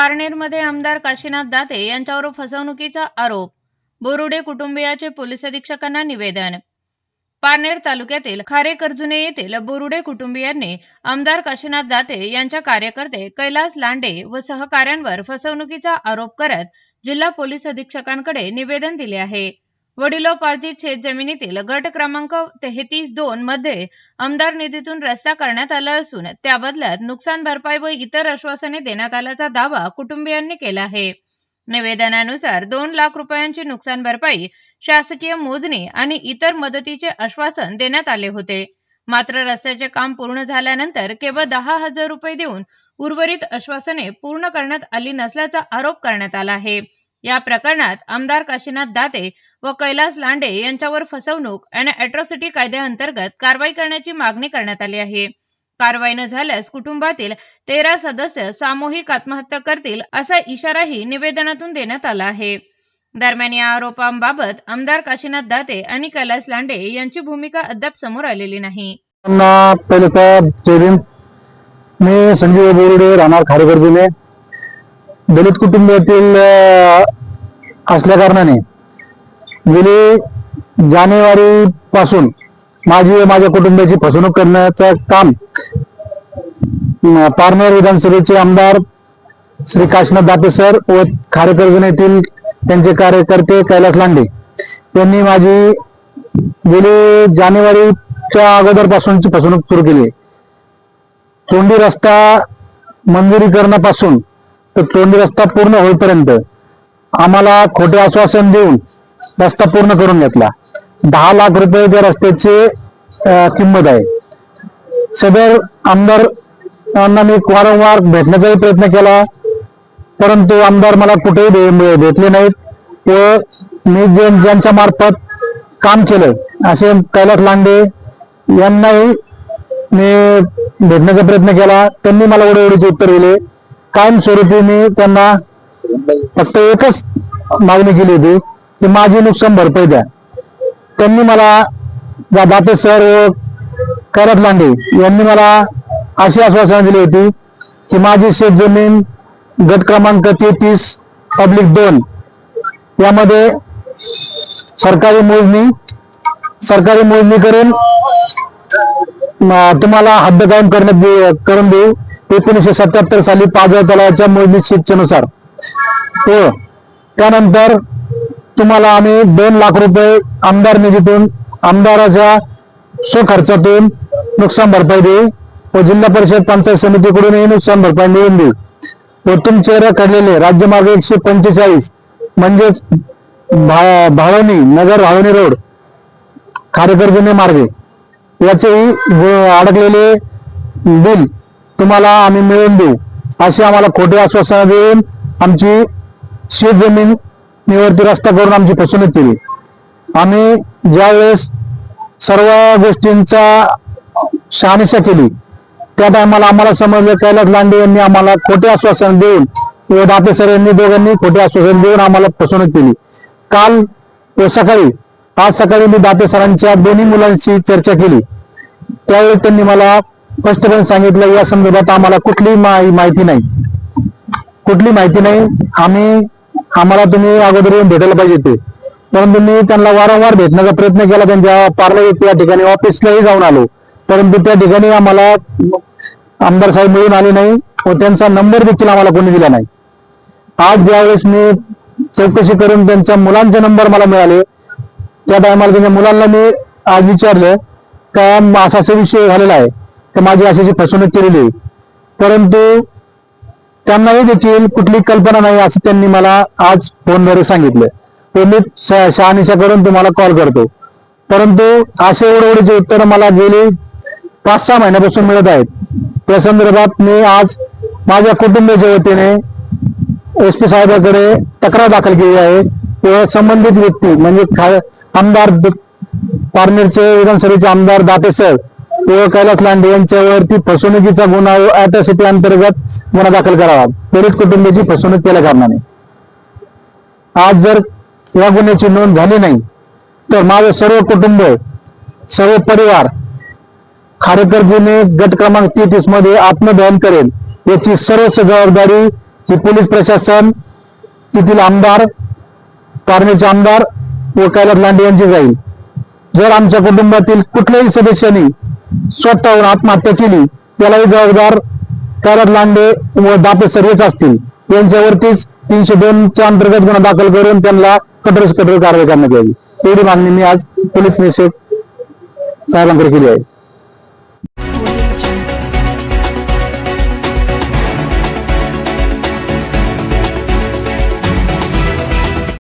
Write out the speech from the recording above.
पारनेरमध्ये आमदार काशीनाथ दाते यांच्यावर फसवणुकीचा आरोप. बोरुडे कुटुंबियाचे पोलीस अधीक्षकांना निवेदन. पारनेर तालुक्यातील खारेकर्जुने येथील बोरुडे कुटुंबियांनी आमदार काशीनाथ दाते यांच्या कार्यकर्ते कैलास लांडे व सहकाऱ्यांवर फसवणुकीचा आरोप करत जिल्हा पोलीस अधीक्षकांकडे निवेदन दिले आहे. वडिलोपार्जित शेतजमिनीतील गट क्रमांक 33-2 मध्ये आमदार निधीतून रस्ता करण्यात आला असून त्या बदल्यात नुकसान भरपाई व इतर आश्वासने देण्यात आल्याचा दावा कुटुंबियांनी केला आहे. निवेदनानुसार 2 लाख रुपयांची नुकसान भरपाई, शासकीय मोजणी आणि इतर मदतीचे आश्वासन देण्यात आले होते. मात्र रस्त्याचे काम पूर्ण झाल्यानंतर केवळ 10,000 रुपये देऊन उर्वरित आश्वासने पूर्ण करण्यात आली नसल्याचा आरोप करण्यात आला आहे. या प्रकरणात आमदार काशीनाथ दाते व कैलास लांडे यांच्यावर फसवणूक आणि अॅट्रॉसिटी कायद्याअंतर्गत कारवाई करण्याची मागणी करण्यात आली आहे. कारवाई न झाल्यास कुटुंबातील 13 सदस्य सामूहिक आत्महत्या करतील असा इशाराही निवेदनातून देण्यात आला आहे. दरम्यान या आरोपांबाबत आमदार काशीनाथ दाते आणि कैलास लांडे यांची भूमिका अद्याप समोर आलेली नाही. मी संजीव बोरुडे, राहणार खारेकर्जुने, दलित कुटुंबातील असल्या कारणाने गेली जानेवारी पासून माझी व माझ्या कुटुंबाची फसवणूक करण्याचं काम पारनेर विधानसभेचे आमदार श्री काशीनाथ दाते सर व खारेकर्जुने येथील त्यांचे कार्यकर्ते कैलास लांडे यांनी माझी गेली जानेवारीच्या अगोदरपासूनची फसवणूक सुरू केली. तोंडी रस्ता मंजुरीकरणापासून तर तोंडी रस्ता पूर्ण होईपर्यंत आम्हाला खोटे आश्वासन देऊन रस्ता पूर्ण करून घेतला. 10 लाख रुपये त्या रस्त्याची किंमत आहे. सदर आमदारांना मी वारंवार भेटण्याचाही प्रयत्न केला, परंतु आमदार मला कुठेही भेटले नाहीत व मी ज्यांच्या मार्फत काम केलं असे कैलास लांडे यांनाही मी भेटण्याचा प्रयत्न केला. त्यांनी मला ओढीचे उत्तर दिले. कायमस्वरूपी मी त्यांना फक्त एकच मागणी केली होती की माझी नुकसान भरपाई द्या. त्यांनी मला दाते सर व कैलास लांडे यांनी मला अशी आश्वासन दिली होती की माझी शेतजमीन गट क्रमांक 33/2 यामध्ये सरकारी मोजणी करून तुम्हाला हद्द कायम करून देऊ. 1977 साली 5 तलावाच्या मोजणी शीटनुसार व त्यानंतर तुम्हाला आम्ही 2 लाख रुपये आमदार निधीतून आमदाराच्या स्वखर्चातून नुकसान भरपाई देऊ व जिल्हा परिषद पंचायत समितीकडूनही नुकसान भरपाई मिळवून देऊ व तुमचे रखडलेले राज्यमार्ग 145 म्हणजेच भावनी नगर भावनी रोड खारेकर्जुने मार्गे याचेही अडकलेले बिल तुम्हाला आम्ही मिळवून देऊ असे आम्हाला खोटे आश्वासन देऊन आमची शेतजमिनीवरती रस्ता करून आमची फसवणूक केली. आम्ही ज्यावेळेस सर्व गोष्टींचा शहानिशा केली त्या टायमाला आम्हाला समजलं कैलास लांडे यांनी आम्हाला खोटे आश्वासन देऊन व दाते सर यांनी दोघांनी खोटे आश्वासन देऊन आम्हाला फसवणूक केली. आज सकाळी मी दाते सरांच्या दोन्ही मुलांशी चर्चा केली. त्यावेळी त्यांनी मला स्पष्टपणे सांगितलं या संदर्भात आम्हाला कुठली माहिती नाही. आम्हाला तुम्ही अगोदर येऊन भेटायला पाहिजे ते. परंतु मी त्यांना वारंवार भेटण्याचा प्रयत्न केला. त्यांच्या पार्लर या ठिकाणी ऑफिसलाही जाऊन आलो, परंतु त्या ठिकाणी आम्हाला आमदार साहेब मिळून आले नाही व त्यांचा नंबर देखील आम्हाला कोणी दिला नाही. आज ज्यावेळेस मी चौकशी करून त्यांच्या मुलांचे नंबर मला मिळाले त्या टायमाला त्यांच्या मुलांना मी आज विचारलं का असा विषय झालेला आहे तर माझी अशाची फसवणूक केलेली आहे, परंतु त्यांनाही देखील कुठली कल्पना नाही असं त्यांनी मला आज फोनद्वारे सांगितलं. तर मी शहानिशा करून तुम्हाला कॉल करतो. परंतु असे एवढे उत्तर मला गेली 5-6 महिन्यापासून मिळत आहेत. त्या संदर्भात मी आज माझ्या कुटुंबाच्या वतीने SP साहेबांकडे तक्रार दाखल केली आहे व संबंधित व्यक्ती म्हणजे आमदार पारनेरचे विधानसभेचे आमदार दाते सर व कैलास लांडे यांच्यावरती फसवणुकीचा गुन्हा व अॅट्रॉसिटी अंतर्गत गुन्हा दाखल करावा. दलित कुटुंबाची फसवणूक केल्या कारणाने आज जर या गुन्ह्याची नोंद झाली नाही तर माझं सर्व कुटुंब, सर्व परिवार खारेकर्जुने गट क्रमांक 33 मध्ये आत्मदहन करेल याची सर्व जबाबदारी ही पोलीस प्रशासन, तेथील आमदार, पारनेरचे आमदार व कैलास लांडे यांची जाईल. जर आमच्या कुटुंबातील कुठल्याही सदस्यांनी स्वतःहून आत्महत्या केली त्यालाही जबाबदार कैलास लांडे व दापे सर्वच असतील. यांच्यावरतीच 302 च्या अंतर्गत गुन्हा दाखल करून त्यांना कठोर कारवाई करण्यात यावी, एवढी मागणी मी आज पोलीस निरीक्षक साहेबांकडे केली आहे.